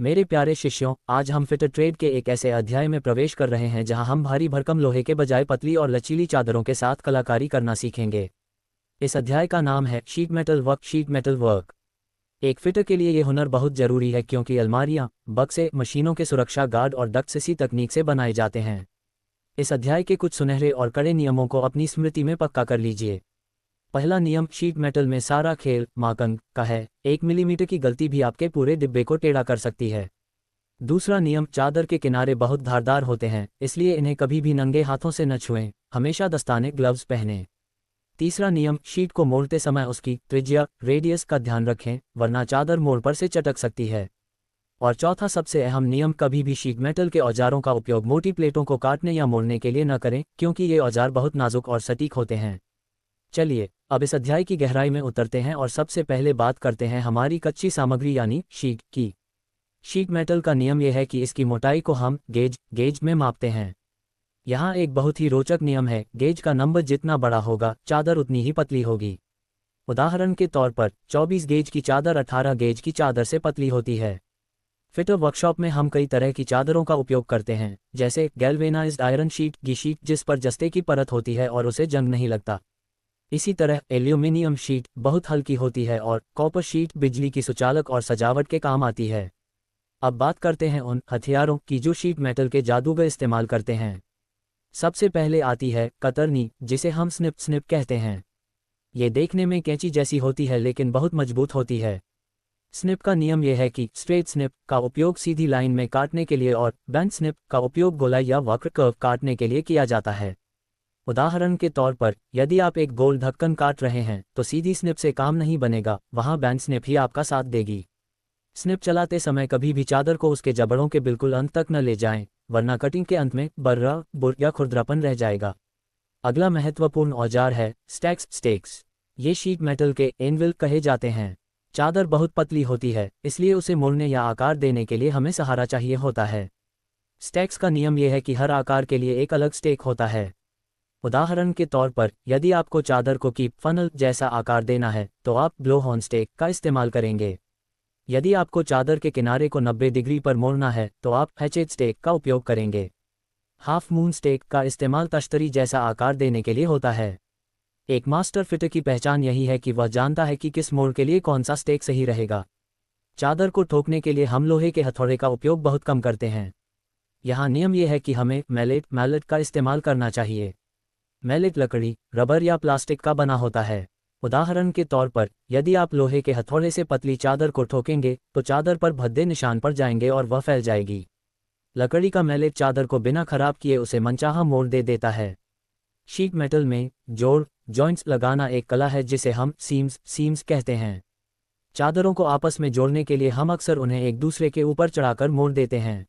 मेरे प्यारे शिष्यों, आज हम फिटर ट्रेड के एक ऐसे अध्याय में प्रवेश कर रहे हैं जहां हम भारी भरकम लोहे के बजाय पतली और लचीली चादरों के साथ कलाकारी करना सीखेंगे। इस अध्याय का नाम है sheet metal work. Sheet metal work एक फिटर के लिए ये हुनर बहुत जरूरी है क्योंकि अलमारियां, बक्से, मशीनों के सुरक्षा गार्ड और डक्ट्स इसी तकनीक से बनाए जाते हैं। इस अध्याय के कुछ सुनहरे और कड़े नियमों को अपनी स्मृति में पक्का कर लीजिए। पहला नियम, शीट मेटल में सारा खेल माकन का है। 1 मिलीमीटर की गलती भी आपके पूरे डिब्बे को टेढ़ा कर सकती है। दूसरा नियम, चादर के किनारे बहुत धारदार होते हैं, इसलिए इन्हें कभी भी नंगे हाथों से न छुएं, हमेशा दस्ताने ग्लव्स पहनें। तीसरा नियम, शीट को मोड़ते समय उसकी त्रिज्या रेडियस का ध्यान रखें, वरना चादर मोड़ पर से चटक सकती है। और चौथा सबसे अहम नियम, कभी भी शीट मेटल के औजारों का उपयोग मोटी प्लेटों को काटने या मोड़ने के लिए न करें, क्योंकि ये औजार बहुत नाजुक और सटीक होते हैं। चलिए अब इस अध्याय की गहराई में उतरते हैं और सबसे पहले बात करते हैं हमारी कच्ची सामग्री यानी शीट की। शीट मेटल का नियम यह है कि इसकी मोटाई को हम गेज में मापते हैं। यहाँ एक बहुत ही रोचक नियम है, गेज का नंबर जितना बड़ा होगा चादर उतनी ही पतली होगी। उदाहरण के तौर पर 24 गेज की चादर 18 गेज की चादर से पतली होती है। फिटर वर्कशॉप में हम कई तरह की चादरों का उपयोग करते हैं, जैसे गैल्वेनाइज्ड आयरन शीट, गी शीट जिस पर जस्ते की परत होती है और उसे जंग नहीं लगता। इसी तरह एल्यूमिनियम शीट बहुत हल्की होती है और कॉपर शीट बिजली की सुचालक और सजावट के काम आती है। अब बात करते हैं उन हथियारों की जो शीट मेटल के जादूगर इस्तेमाल करते हैं। सबसे पहले आती है कतरनी, जिसे हम स्निप कहते हैं। ये देखने में कैंची जैसी होती है लेकिन बहुत मजबूत होती है। स्निप का नियम यह है कि स्ट्रेट स्निप का उपयोग सीधी लाइन में काटने के लिए और बेंट स्निप का उपयोग गोलाई या वक्र कर्व काटने के लिए किया जाता है। उदाहरण के तौर पर यदि आप एक गोल ढक्कन काट रहे हैं तो सीधी स्निप से काम नहीं बनेगा, वहां बेंट स्निप ही आपका साथ देगी। स्निप चलाते समय कभी भी चादर को उसके जबड़ों के बिल्कुल अंत तक न ले जाएं, वरना कटिंग के अंत में बर्रा बुर या खुरदरापन रह जाएगा। अगला महत्वपूर्ण औजार है स्टेक्स। ये शीट मेटल के एनविल कहे जाते हैं। चादर बहुत पतली होती है, इसलिए उसे मोड़ने या आकार देने के लिए हमें सहारा चाहिए होता है। स्टेक्स का नियम यह है कि हर आकार के लिए एक अलग स्टेक होता है। उदाहरण के तौर पर यदि आपको चादर को कीप फनल जैसा आकार देना है तो आप ब्लो हॉर्न स्टेक का इस्तेमाल करेंगे। यदि आपको चादर के किनारे को 90 डिग्री पर मोड़ना है तो आप हैचेट स्टेक का उपयोग करेंगे। हाफ मून स्टेक का इस्तेमाल तश्तरी जैसा आकार देने के लिए होता है। एक मास्टर फिटर की पहचान यही है कि वह जानता है कि किस मोड़ के लिए कौन सा स्टेक सही रहेगा। चादर को ठोकने के लिए हम लोहे के हथौड़े का उपयोग बहुत कम करते हैं। यहाँ नियम यह है कि हमें मैलेट का इस्तेमाल करना चाहिए। मैलेट लकड़ी, रबर या प्लास्टिक का बना होता है। उदाहरण के तौर पर यदि आप लोहे के हथौड़े से पतली चादर को ठोकेंगे तो चादर पर भद्दे निशान पड़ जाएंगे और वह फैल जाएगी। लकड़ी का मैलेट चादर को बिना खराब किए उसे मनचाहा मोड़ दे देता है। शीट मेटल में जॉइंट्स लगाना एक कला है जिसे हम सीम्स कहते हैं। चादरों को आपस में जोड़ने के लिए हम अक्सर उन्हें एक दूसरे के ऊपर चढ़ाकर मोड़ देते हैं।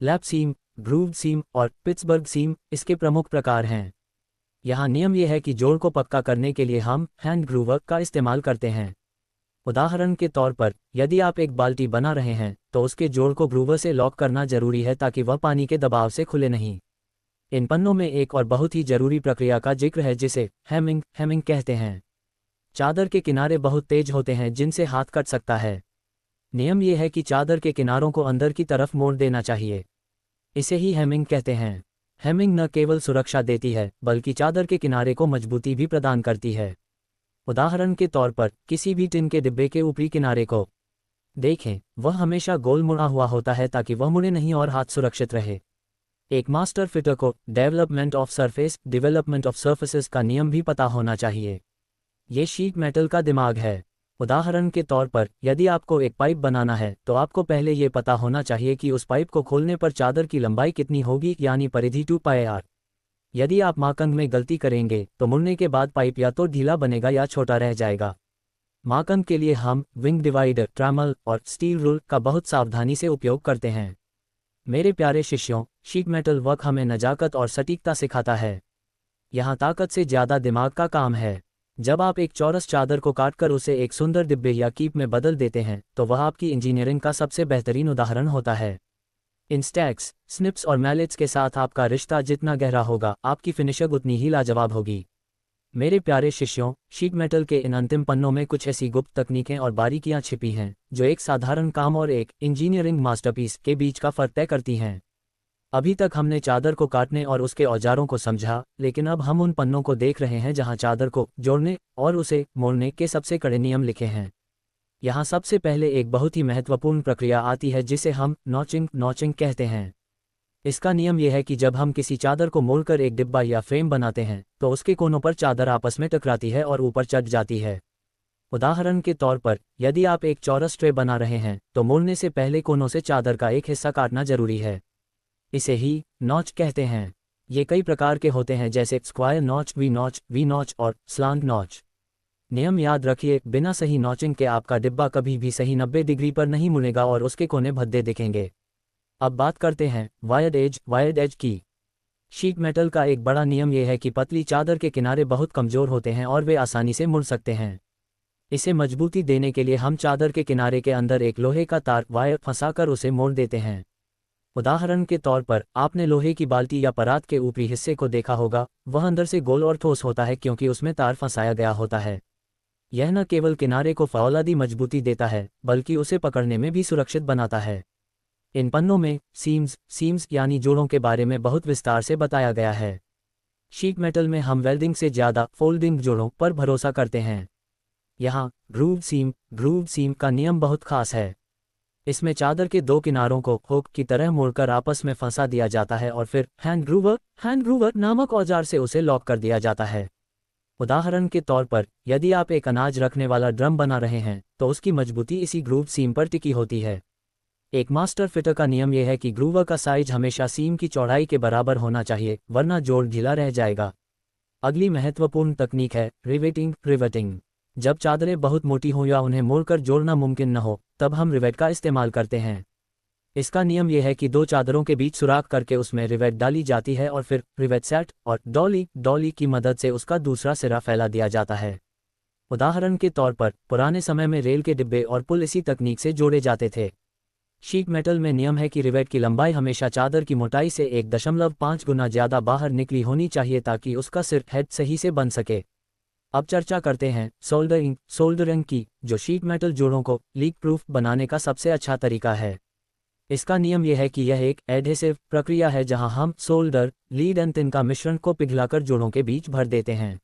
लैप सीम, ग्रूव्ड सीम और पिट्सबर्ग सीम इसके प्रमुख प्रकार हैं। यहाँ नियम यह है कि जोड़ को पक्का करने के लिए हम हैंड ग्रूवर का इस्तेमाल करते हैं। उदाहरण के तौर पर यदि आप एक बाल्टी बना रहे हैं तो उसके जोड़ को ग्रूवर से लॉक करना जरूरी है ताकि वह पानी के दबाव से खुले नहीं। इन पन्नों में एक और बहुत ही जरूरी प्रक्रिया का जिक्र है जिसे हैमिंग कहते हैं। चादर के किनारे बहुत तेज होते हैं जिनसे हाथ कट सकता है। नियम यह है कि चादर के किनारों को अंदर की तरफ मोड़ देना चाहिए। इसे ही हैमिंग कहते हैं। हैमिंग न केवल सुरक्षा देती है बल्कि चादर के किनारे को मजबूती भी प्रदान करती है। उदाहरण के तौर पर किसी भी टिन के डिब्बे के ऊपरी किनारे को देखें, वह हमेशा गोल मुड़ा हुआ होता है ताकि वह मुड़े नहीं और हाथ सुरक्षित रहे। एक मास्टर फिटर को डेवलपमेंट ऑफ सर्फेसेस का नियम भी पता होना चाहिए। ये शीट मेटल का दिमाग है। उदाहरण के तौर पर यदि आपको एक पाइप बनाना है तो आपको पहले ये पता होना चाहिए कि उस पाइप को खोलने पर चादर की लंबाई कितनी होगी, यानी परिधि 2 पाई आर। यदि आप माकंग में गलती करेंगे तो मुड़ने के बाद पाइप या तो ढीला बनेगा या छोटा रह जाएगा। माकंग के लिए हम विंग डिवाइडर, ट्रैमल और स्टील रूल का बहुत सावधानी से उपयोग करते हैं। मेरे प्यारे शिष्यों, शीट मेटल वर्क हमें नजाकत और सटीकता सिखाता है। यहाँ ताकत से ज़्यादा दिमाग का काम है। जब आप एक चौरस चादर को काटकर उसे एक सुंदर डिब्बे या कीप में बदल देते हैं तो वह आपकी इंजीनियरिंग का सबसे बेहतरीन उदाहरण होता है। इन स्टैक्स, स्निप्स और मैलेट्स के साथ आपका रिश्ता जितना गहरा होगा, आपकी फिनिशिंग उतनी ही लाजवाब होगी। मेरे प्यारे शिष्यों, शीट मेटल के इन अंतिम पन्नों में कुछ ऐसी गुप्त तकनीकें और बारीकियां छिपी हैं जो एक साधारण काम और एक इंजीनियरिंग मास्टरपीस के बीच का फर्क तय करती हैं। अभी तक हमने चादर को काटने और उसके औजारों को समझा, लेकिन अब हम उन पन्नों को देख रहे हैं जहां चादर को जोड़ने और उसे मोड़ने के सबसे कड़े नियम लिखे हैं। यहाँ सबसे पहले एक बहुत ही महत्वपूर्ण प्रक्रिया आती है जिसे हम नॉचिंग कहते हैं। इसका नियम यह है कि जब हम किसी चादर को मोड़कर एक डिब्बा या फ्रेम बनाते हैं तो उसके कोनों पर चादर आपस में टकराती है और ऊपर चढ़ जाती है। उदाहरण के तौर पर, यदि आप एक चौरस ट्रे बना रहे हैं तो मोड़ने से पहले कोनों से चादर का एक हिस्सा काटना जरूरी है। इसे ही नॉच कहते हैं। ये कई प्रकार के होते हैं जैसे स्क्वायर नॉच, वी नॉच और स्लांट नॉच। नियम याद रखिए, बिना सही नॉचिंग के आपका डिब्बा कभी भी सही 90 डिग्री पर नहीं मुड़ेगा और उसके कोने भद्दे दिखेंगे। अब बात करते हैं वायर्ड एज की। शीट मेटल का एक बड़ा नियम यह है कि पतली चादर के किनारे बहुत कमजोर होते हैं और वे आसानी से मुड़ सकते हैं। इसे मजबूती देने के लिए हम चादर के किनारे के अंदर एक लोहे का तार वायर फंसाकर उसे मोड़ देते हैं। उदाहरण के तौर पर, आपने लोहे की बाल्टी या परात के ऊपरी हिस्से को देखा होगा। वह अंदर से गोल और ठोस होता है क्योंकि उसमें तार फंसाया गया होता है। यह न केवल किनारे को फौलादी मजबूती देता है बल्कि उसे पकड़ने में भी सुरक्षित बनाता है। इन पन्नों में सीम्स यानी जोड़ों के बारे में बहुत विस्तार से बताया गया है। शीट मेटल में हम वेल्डिंग से ज़्यादा फोल्डिंग जोड़ों पर भरोसा करते हैं। यहाँ ग्रूव सीम का नियम बहुत खास है। इसमें चादर के दो किनारों को हुक की तरह मोड़कर आपस में फंसा दिया जाता है और फिर हैंड ग्रूवर नामक औजार से उसे लॉक कर दिया जाता है। उदाहरण के तौर पर, यदि आप एक अनाज रखने वाला ड्रम बना रहे हैं तो उसकी मजबूती इसी ग्रूव सीम पर टिकी होती है। एक मास्टर फिटर का नियम यह है कि ग्रूवर का साइज हमेशा सीम की चौड़ाई के बराबर होना चाहिए, वरना जोड़ ढीला रह जाएगा। अगली महत्वपूर्ण तकनीक है रिवेटिंग। जब चादरें बहुत मोटी हों या उन्हें मोड़कर जोड़ना मुमकिन न हो, तब हम रिवेट का इस्तेमाल करते हैं। इसका नियम यह है कि दो चादरों के बीच सुराख करके उसमें रिवेट डाली जाती है और फिर रिवेट सेट और डॉली की मदद से उसका दूसरा सिरा फैला दिया जाता है। उदाहरण के तौर पर, पुराने समय में रेल के डिब्बे और पुल इसी तकनीक से जोड़े जाते थे। शीट मेटल में नियम है कि रिवेट की लंबाई हमेशा चादर की मोटाई से 1.5 गुना ज़्यादा बाहर निकली होनी चाहिए ताकि उसका सिर हेड सही से बन सके। अब चर्चा करते हैं सोल्डरिंग की, जो शीट मेटल जोड़ों को लीक प्रूफ बनाने का सबसे अच्छा तरीका है। इसका नियम यह है कि यह एक एडहेसिव प्रक्रिया है जहां हम सोल्डर, लीड एंड तिन का मिश्रण को पिघलाकर जोड़ों के बीच भर देते हैं।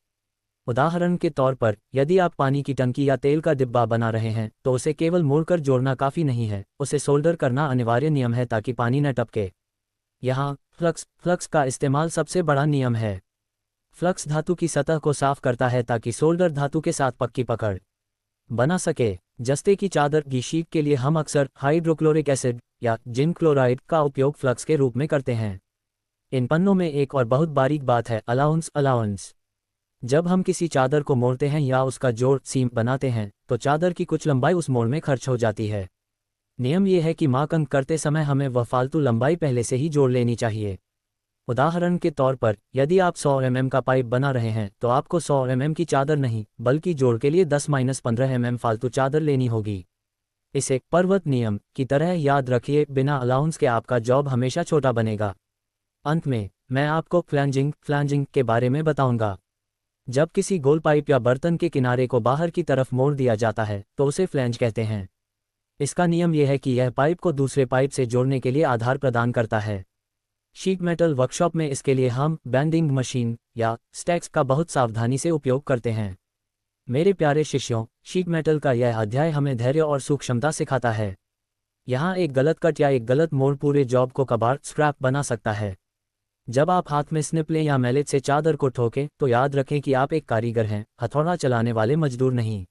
उदाहरण के तौर पर, यदि आप पानी की टंकी या तेल का डिब्बा बना रहे हैं तो उसे केवल मोड़कर जोड़ना काफ़ी नहीं है, उसे सोल्डर करना अनिवार्य नियम है ताकि पानी न टपके। यहाँ फ्लक्स का इस्तेमाल सबसे बड़ा नियम है। फ्लक्स धातु की सतह को साफ करता है ताकि सोल्डर धातु के साथ पक्की पकड़ बना सके। जस्ते की चादर की शीट के लिए हम अक्सर हाइड्रोक्लोरिक एसिड या जिंक क्लोराइड का उपयोग फ्लक्स के रूप में करते हैं। इन पन्नों में एक और बहुत बारीक बात है, अलाउंस। जब हम किसी चादर को मोड़ते हैं या उसका जोड़ सीम बनाते हैं तो चादर की कुछ लंबाई उस मोड़ में खर्च हो जाती है। नियम यह है कि मार्क अंक करते समय हमें वह फालतू लंबाई पहले से ही जोड़ लेनी चाहिए। उदाहरण के तौर पर, यदि आप 100 mm का पाइप बना रहे हैं तो आपको 100 mm की चादर नहीं बल्कि जोड़ के लिए 10-15 mm फालतू चादर लेनी होगी। इसे पर्वत नियम की तरह याद रखिए, बिना अलाउंस के आपका जॉब हमेशा छोटा बनेगा। अंत में मैं आपको फ्लैंजिंग के बारे में बताऊंगा। जब किसी गोल पाइप या बर्तन के किनारे को बाहर की तरफ मोड़ दिया जाता है तो उसे फ्लैंज कहते हैं। इसका नियम यह है कि यह पाइप को दूसरे पाइप से जोड़ने के लिए आधार प्रदान करता है। शीट मेटल वर्कशॉप में इसके लिए हम बैंडिंग मशीन या स्टैक्स का बहुत सावधानी से उपयोग करते हैं। मेरे प्यारे शिष्यों, शीट मेटल का यह अध्याय हमें धैर्य और सूक्ष्मता सिखाता है। यहाँ एक गलत कट या एक गलत मोड़ पूरे जॉब को कबाड़ स्क्रैप बना सकता है। जब आप हाथ में स्निपलें या मैलेट से चादर को ठोकें तो याद रखें कि आप एक कारीगर हैं, हथौड़ा चलाने वाले मजदूर नहीं।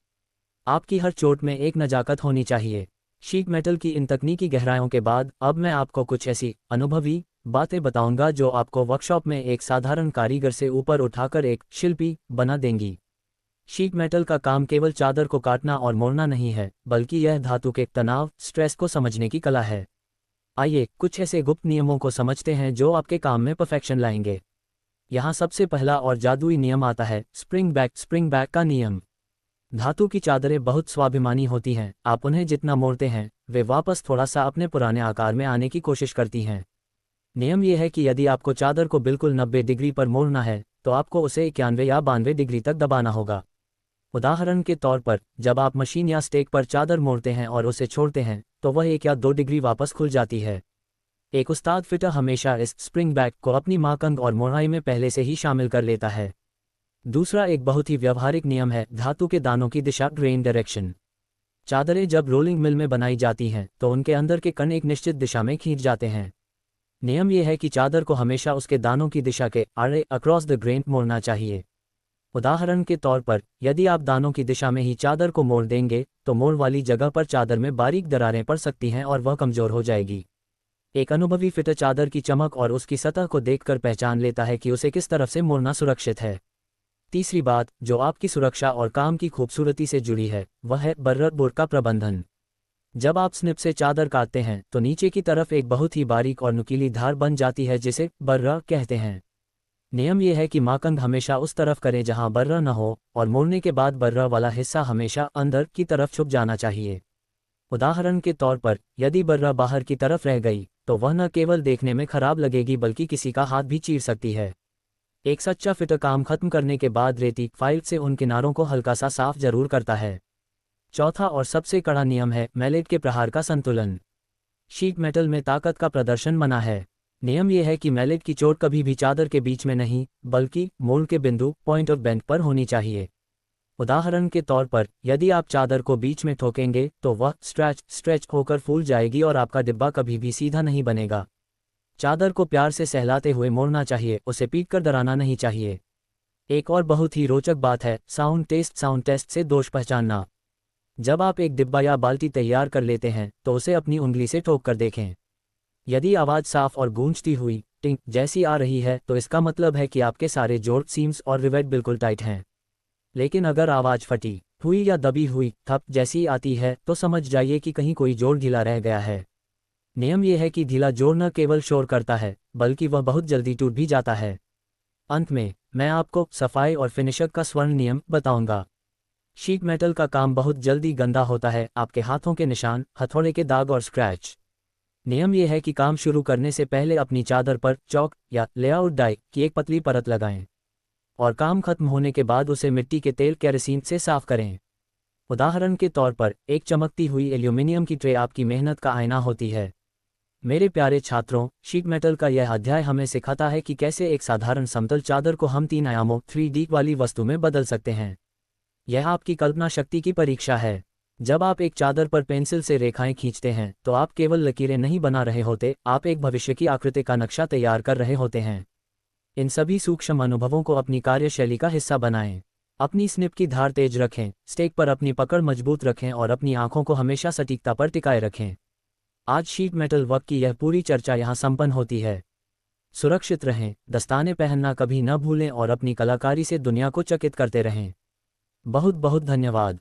आपकी हर चोट में एक नजाकत होनी चाहिए। शीट मेटल की इन तकनीकी गहराइयों के बाद अब मैं आपको कुछ ऐसी अनुभवी बातें बताऊंगा जो आपको वर्कशॉप में एक साधारण कारीगर से ऊपर उठाकर एक शिल्पी बना देंगी। शीट मेटल का काम केवल चादर को काटना और मोड़ना नहीं है, बल्कि यह धातु के तनाव, स्ट्रेस को समझने की कला है। आइए कुछ ऐसे गुप्त नियमों को समझते हैं जो आपके काम में परफेक्शन लाएंगे। यहाँ सबसे पहला और जादुई नियम आता है, स्प्रिंग बैक का नियम। धातु की चादरें बहुत स्वाभिमानी होती हैं, आप उन्हें जितना मोड़ते हैं वे वापस थोड़ा सा अपने पुराने आकार में आने की कोशिश करती हैं। नियम यह है कि यदि आपको चादर को बिल्कुल 90 डिग्री पर मोड़ना है तो आपको उसे 91 या 92 डिग्री तक दबाना होगा। उदाहरण के तौर पर, जब आप मशीन या स्टेक पर चादर मोड़ते हैं और उसे छोड़ते हैं, तो वह 1 या 2 डिग्री वापस खुल जाती है। एक उस्ताद फिटर हमेशा इस स्प्रिंग बैक को अपनी माकंग और मोड़ाई में पहले से ही शामिल कर लेता है। दूसरा एक बहुत ही व्यवहारिक नियम है धातु के दानों की दिशा, ग्रेन डायरेक्शन। चादरें जब रोलिंग मिल में बनाई जाती हैं तो उनके अंदर के कण एक निश्चित दिशा में खींच जाते हैं। नियम यह है कि चादर को हमेशा उसके दानों की दिशा के आड़े अक्रॉस द ग्रेन मोड़ना चाहिए। उदाहरण के तौर पर, यदि आप दानों की दिशा में ही चादर को मोड़ देंगे तो मोड़ वाली जगह पर चादर में बारीक दरारें पड़ सकती हैं और वह कमजोर हो जाएगी। एक अनुभवी फिटर चादर की चमक और उसकी सतह को देखकर पहचान लेता है कि उसे किस तरफ से मोड़ना सुरक्षित है। तीसरी बात जो आपकी सुरक्षा और काम की खूबसूरती से जुड़ी है वह है बर्र बुर का प्रबंधन। जब आप स्निप से चादर काटते हैं तो नीचे की तरफ एक बहुत ही बारीक और नुकीली धार बन जाती है जिसे बर्र कहते हैं। नियम यह है कि माकंग हमेशा उस तरफ करें जहां बर्र न हो और मोड़ने के बाद बर्र वाला हिस्सा हमेशा अंदर की तरफ छुप जाना चाहिए। उदाहरण के तौर पर, यदि बर्र बाहर की तरफ रह गई तो वह न केवल देखने में खराब लगेगी बल्कि किसी का हाथ भी चीर सकती है। एक सच्चा फिटर काम खत्म करने के बाद रेती फाइल से उन किनारों को हल्का सा साफ जरूर करता है। चौथा और सबसे कड़ा नियम है मैलेट के प्रहार का संतुलन। शीट मेटल में ताकत का प्रदर्शन मना है। नियम यह है कि मैलेट की चोट कभी भी चादर के बीच में नहीं बल्कि मोड़ के बिंदु पॉइंट ऑफ बेंड पर होनी चाहिए। उदाहरण के तौर पर, यदि आप चादर को बीच में ठोकेंगे तो वह स्ट्रेच होकर फूल जाएगी और आपका डिब्बा कभी भी सीधा नहीं बनेगा। चादर को प्यार से सहलाते हुए मोड़ना चाहिए, उसे पीट कर डराना नहीं चाहिए। एक और बहुत ही रोचक बात है साउंड टेस्ट से दोष पहचानना। जब आप एक डिब्बा या बाल्टी तैयार कर लेते हैं तो उसे अपनी उंगली से ठोक कर देखें। यदि आवाज़ साफ और गूंजती हुई टिंग जैसी आ रही है तो इसका मतलब है कि आपके सारे जोड़, सीम्स और रिवेट बिल्कुल टाइट हैं। लेकिन अगर आवाज़ फटी हुई या दबी हुई थप जैसी आती है तो समझ जाइए कि कहीं कोई जोड़ ढीला रह गया है। नियम यह है कि ढीला जोड़ न केवल शोर करता है बल्कि वह बहुत जल्दी टूट भी जाता है। अंत में मैं आपको सफाई और फिनिशर का स्वर्ण नियम बताऊंगा। शीट मेटल का काम बहुत जल्दी गंदा होता है, आपके हाथों के निशान, हथौड़े के दाग और स्क्रैच। नियम यह है कि काम शुरू करने से पहले अपनी चादर पर चौक या लेआउट डाई की एक पतली परत लगाएं और काम खत्म होने के बाद उसे मिट्टी के तेल केरोसिन से साफ करें। उदाहरण के तौर पर, एक चमकती हुई एल्यूमिनियम की ट्रे आपकी मेहनत का आईना होती है। मेरे प्यारे छात्रों, शीट मेटल का यह अध्याय हमें सिखाता है कि कैसे एक साधारण समतल चादर को हम 3 आयामों 3D वाली वस्तु में बदल सकते हैं। यह आपकी कल्पना शक्ति की परीक्षा है। जब आप एक चादर पर पेंसिल से रेखाएं खींचते हैं तो आप केवल लकीरें नहीं बना रहे होते, आप एक भविष्य की आकृति का नक्शा तैयार कर रहे होते हैं। इन सभी सूक्ष्म अनुभवों को अपनी कार्यशैली का हिस्सा बनाएं। अपनी स्निप की धार तेज रखें, स्टेक पर अपनी पकड़ मजबूत रखें और अपनी आंखों को हमेशा सटीकता पर टिकाए रखें। आज शीट मेटल वर्क की यह पूरी चर्चा यहाँ संपन्न होती है। सुरक्षित रहें, दस्ताने पहनना कभी न भूलें और अपनी कलाकारी से दुनिया को चकित करते रहें। बहुत बहुत धन्यवाद।